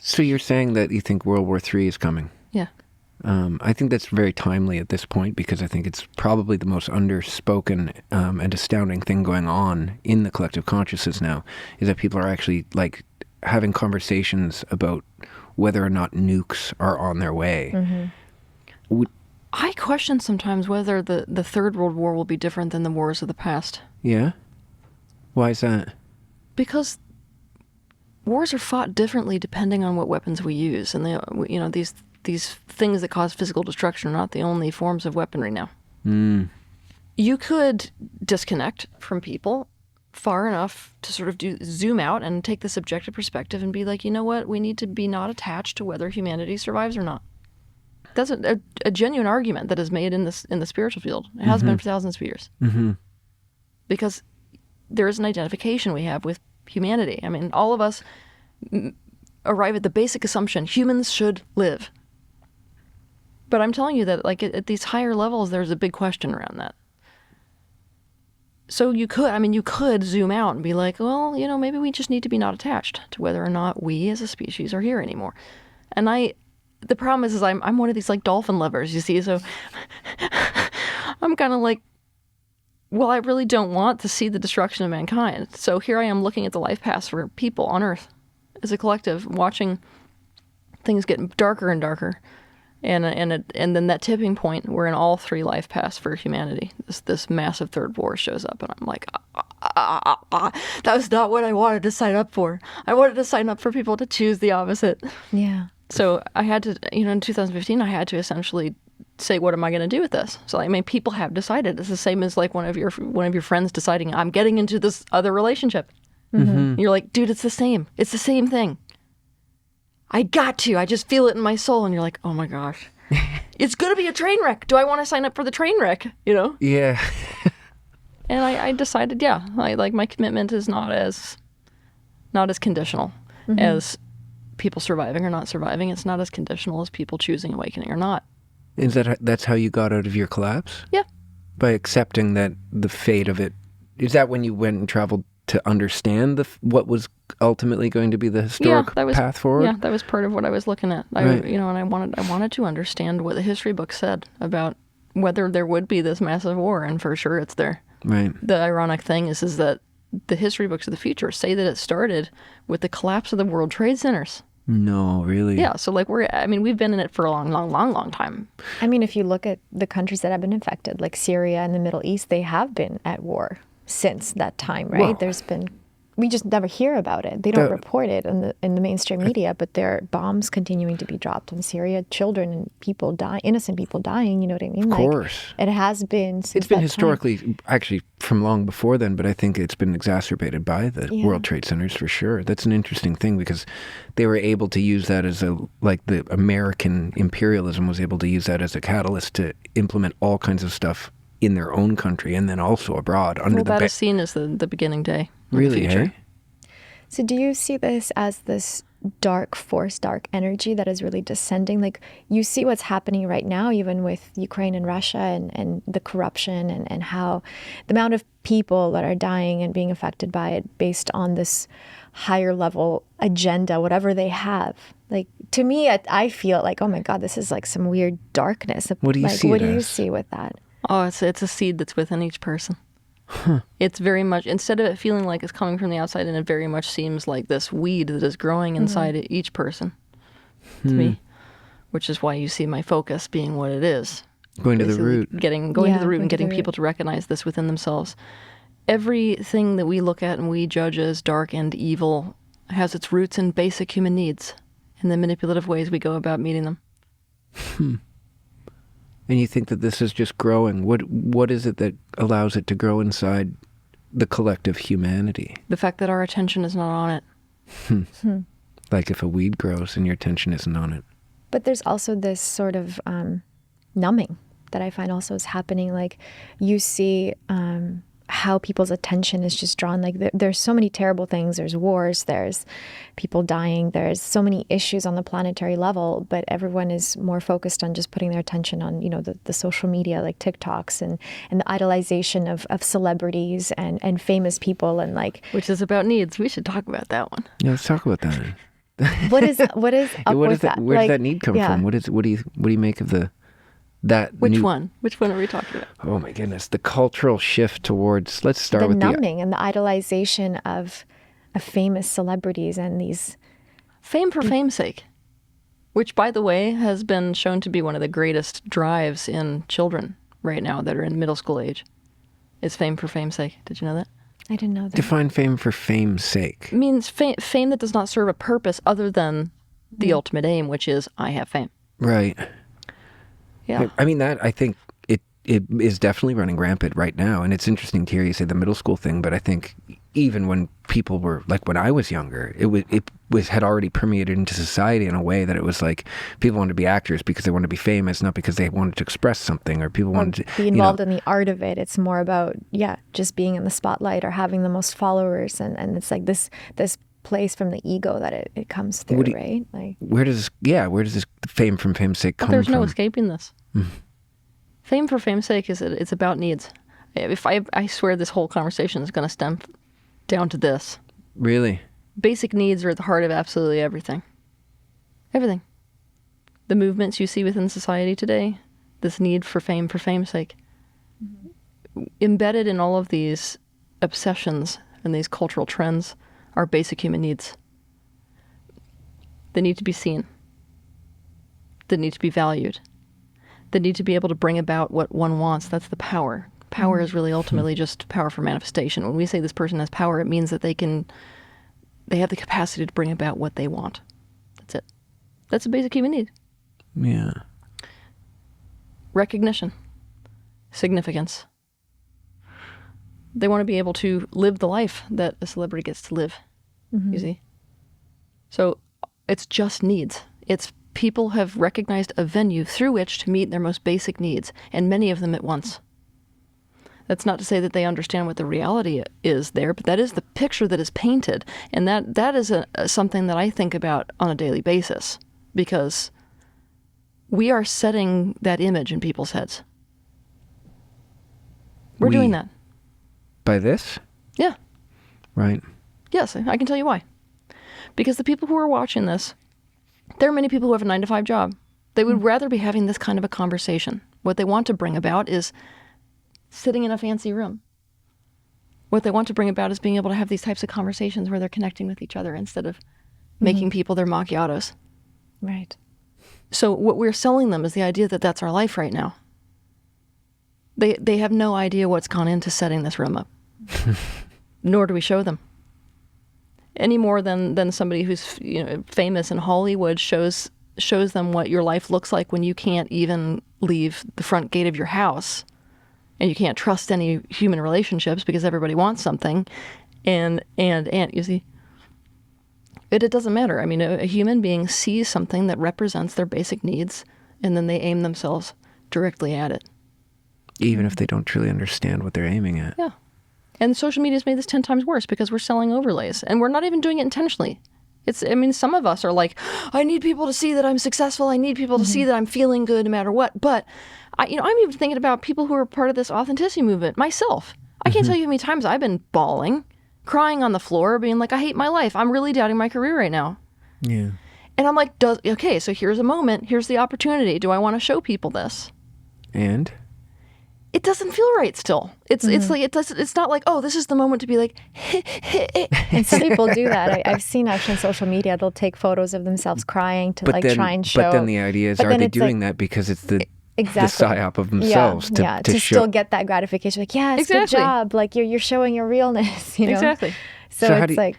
So you're saying that you think World War III is coming? Yeah. I think that's very timely at this point because I think it's probably the most underspoken and astounding thing going on in the collective consciousness now is that people are actually like having conversations about whether or not nukes are on their way. Mm-hmm. I question sometimes whether the Third World War will be different than the wars of the past. Yeah? Why is that? Because wars are fought differently depending on what weapons we use, and these things that cause physical destruction are not the only forms of weaponry now. You could disconnect from people far enough to sort of zoom out and take this objective perspective and be like, you know what, we need to be not attached to whether humanity survives or not. That's a genuine argument that is made in the spiritual field. It has been for thousands of years. Mm-hmm. Because there is an identification we have with humanity. I mean, all of us arrive at the basic assumption, humans should live. But I'm telling you that like at these higher levels, there's a big question around that. So you could zoom out and be like, well, maybe we just need to be not attached to whether or not we as a species are here anymore. And the problem is I'm one of these like dolphin lovers, you see, so I'm kind of like, well, I really don't want to see the destruction of mankind. So here I am looking at the life paths for people on Earth as a collective, watching things get darker and darker. And then that tipping point where in all three life paths for humanity, this massive third war shows up. And I'm like, that was not what I wanted to sign up for. I wanted to sign up for people to choose the opposite. Yeah. So I had to, in 2015, I had to essentially say, what am I going to do with this? So I mean, people have decided. It's the same as like one of your friends deciding, I'm getting into this other relationship. Mm-hmm. You're like, dude, it's the same. It's the same thing. I just feel it in my soul. And you're like, oh my gosh, it's going to be a train wreck. Do I want to sign up for the train wreck? Yeah. And I decided, my commitment is not as conditional as people surviving or not surviving. It's not as conditional as people choosing awakening or not. Is that's how you got out of your collapse? Yeah. By accepting that the fate of it, is that when you went and traveled to understand what was ultimately going to be the historic path forward? Yeah, that was part of what I was looking at. Right. And I wanted to understand what the history book said about whether there would be this massive war, and for sure it's there. Right. The ironic thing is that the history books of the future say that it started with the collapse of the World Trade Centers. No, really? Yeah, so like we've been in it for a long time. I mean, if you look at the countries that have been infected, like Syria and the Middle East, they have been at war since that time, right? Whoa. We just never hear about it. They don't report it in the mainstream media, but there are bombs continuing to be dropped in Syria, children and people dying, innocent people dying, you know what I mean? Of course. It has been since It's been that historically, time. actually, from long before then, but I think it's been exacerbated by the World Trade Centers for sure. That's an interesting thing because they were able to use that as the American imperialism was able to use that as a catalyst to implement all kinds of stuff in their own country and then also abroad. That is seen as the beginning day. Really, eh? So do you see this as this dark force, dark energy that is really descending? Like you see what's happening right now, even with Ukraine and Russia and the corruption and how the amount of people that are dying and being affected by it based on this higher level agenda, whatever they have. Like to me, I feel like, oh my God, this is like some weird darkness. What do you see? What do you see with that? Oh, it's a seed that's within each person. Huh. It's very much, instead of it feeling like it's coming from the outside, and it very much seems like this weed that is growing inside each person to me, which is why you see my focus being what it is. Going to the root. Going to the root and getting people to recognize this within themselves. Everything that we look at and we judge as dark and evil has its roots in basic human needs and the manipulative ways we go about meeting them. And you think that this is just growing. What is it that allows it to grow inside the collective humanity? The fact that our attention is not on it. Like if a weed grows and your attention isn't on it. But there's also this sort of numbing that I find also is happening. Like you see how people's attention is just drawn. Like there's so many terrible things. There's wars, there's people dying, there's so many issues on the planetary level, but everyone is more focused on just putting their attention on, the social media like TikToks and the idolization of celebrities and famous people and like... Which is about needs. We should talk about that one. Yeah, let's talk about that. What is up Where with that? Where does that need come from? What do you make of Which one? Which one are we talking about? Oh my goodness, the cultural shift towards, let's start the with numbing and the idolization of famous celebrities and these fame for fame's sake, which, by the way, has been shown to be one of the greatest drives in children right now that are in middle school age. Is fame for fame's sake. Did you know that? I didn't know that. Define fame for fame's sake. It means fame that does not serve a purpose other than the ultimate aim, which is I have fame. Right. Yeah. I mean, that, I think it is definitely running rampant right now. And it's interesting to hear you say the middle school thing, but I think even when people were, like when I was younger, it had already permeated into society in a way that it was like people wanted to be actors because they wanted to be famous, not because they wanted to express something, or people wanted to be involved in the art of it. It's more about, just being in the spotlight or having the most followers. And it's like this place from the ego that it comes through, right? Like, where does this fame from fame's sake come from? There's no escaping this. Fame for fame's sake it's about needs. If I swear this whole conversation is going to stem down to this. Really? Basic needs are at the heart of absolutely everything. Everything. The movements you see within society today, this need for fame's sake. Embedded in all of these obsessions and these cultural trends are basic human needs. They need to be seen. They need to be valued. They need to be able to bring about what one wants. That's the power. Power is really ultimately just power for manifestation. When we say this person has power, it means that they have the capacity to bring about what they want. That's it. That's a basic human need. Yeah. Recognition. Significance. They want to be able to live the life that a celebrity gets to live. You see? So it's just needs. It's people have recognized a venue through which to meet their most basic needs, and many of them at once. That's not to say that they understand what the reality is there, but that is the picture that is painted. And that is something that I think about on a daily basis, because we are setting that image in people's heads. We're doing that. By this? Yeah. Right. Yes, I can tell you why. Because the people who are watching this, there are many people who have a 9-to-5 job. They would rather be having this kind of a conversation. What they want to bring about is sitting in a fancy room. What they want to bring about is being able to have these types of conversations where they're connecting with each other instead of making people their macchiatos. right. So what we're selling them is the idea that that's our life right now. They have no idea what's gone into setting this room up. Nor do we show them. Any more than somebody who's famous in Hollywood shows them what your life looks like when you can't even leave the front gate of your house, and you can't trust any human relationships because everybody wants something, and you see, it doesn't matter. I mean, a human being sees something that represents their basic needs, and then they aim themselves directly at it, even if they don't truly understand what they're aiming at. Yeah. And social media's made this 10 times worse because we're selling overlays, and we're not even doing it intentionally. Some of us are like, I need people to see that I'm successful. I need people to see that I'm feeling good no matter what. But I'm even thinking about people who are part of this authenticity movement. Myself, I can't tell you how many times I've been bawling, crying on the floor, being like, I hate my life. I'm really doubting my career right now. Yeah. And I'm like, okay, so here's a moment. Here's the opportunity. Do I want to show people this? And? It doesn't feel right still. It's like it's not like, oh, this is the moment to be like And some people do that. I've seen actually on social media, they'll take photos of themselves crying to try and show. But then the idea is, are they doing that because it's the psyop of themselves to show. Still get that gratification? Like, yes, good job. Like you're showing your realness, Exactly. So it's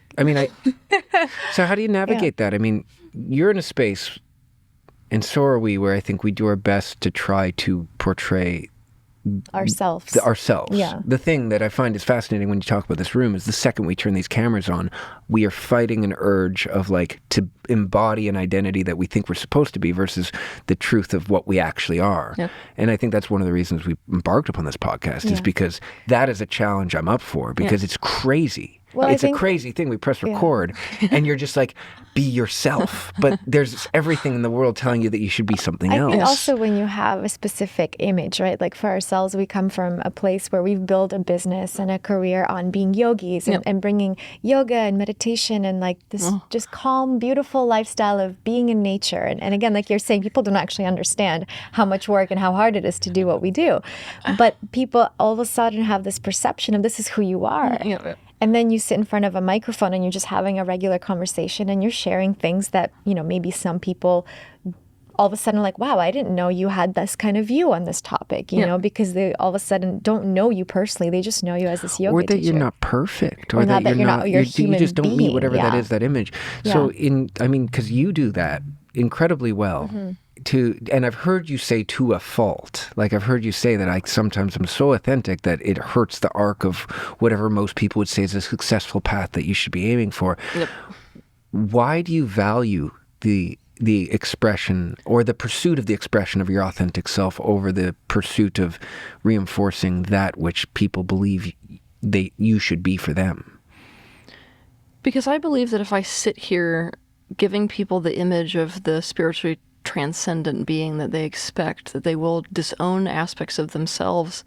so how do you navigate that? I mean, you're in a space, and so are we, where I think we do our best to try to portray ourselves. Yeah. The thing that I find is fascinating when you talk about this room is the second we turn these cameras on, we are fighting an urge of to embody an identity that we think we're supposed to be versus the truth of what we actually are. Yep. And I think that's one of the reasons we embarked upon this podcast is because that is a challenge I'm up for, because it's crazy Well, it's a crazy thing. We press record and you're just like, be yourself. But there's everything in the world telling you that you should be something else. I think also when you have a specific image, right? Like for ourselves, we come from a place where we've built a business and a career on being yogis and bringing yoga and meditation and like this just calm, beautiful lifestyle of being in nature. And again, like you're saying, people don't actually understand how much work and how hard it is to do what we do. But people all of a sudden have this perception of this is who you are. Yeah. And then you sit in front of a microphone and you're just having a regular conversation and you're sharing things that, you know, maybe some people all of a sudden like, wow, I didn't know you had this kind of view on this topic, you know, because they all of a sudden don't know you personally. They just know you as this yoga teacher. Or that teacher. You're not perfect. Or that you're not, you're human you just don't meet whatever being. that is, that image. So because you do that incredibly well. And I've heard you say to a fault, like I've heard you say that I sometimes am so authentic that it hurts the arc of whatever most people would say is a successful path that you should be aiming for. Yep. Why do you value the expression or the pursuit of the expression of your authentic self over the pursuit of reinforcing that which people believe you should be for them? Because I believe that if I sit here giving people the image of the spiritually transcendent being that they expect, that they will disown aspects of themselves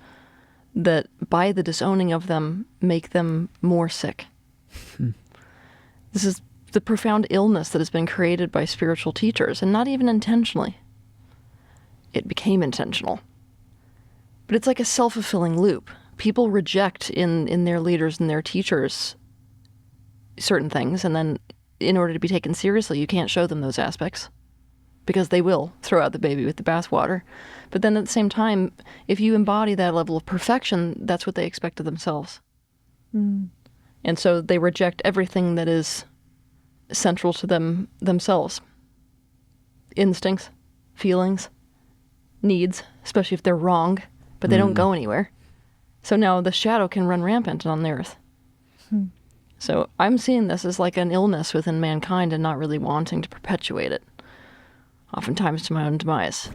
that by the disowning of them make them more sick. This is the profound illness that has been created by spiritual teachers, and not even intentionally. It became intentional. But it's like a self-fulfilling loop. People reject in their leaders and their teachers certain things, and then in order to be taken seriously, you can't show them those aspects, because they will throw out the baby with the bathwater. But then at the same time, if you embody that level of perfection, that's what they expect of themselves. And so they reject everything that is central to themselves. Instincts, feelings, needs, especially if they're wrong, but they don't go anywhere. So now the shadow can run rampant on the earth. So I'm seeing this as like an illness within mankind and not really wanting to perpetuate it, oftentimes to my own demise.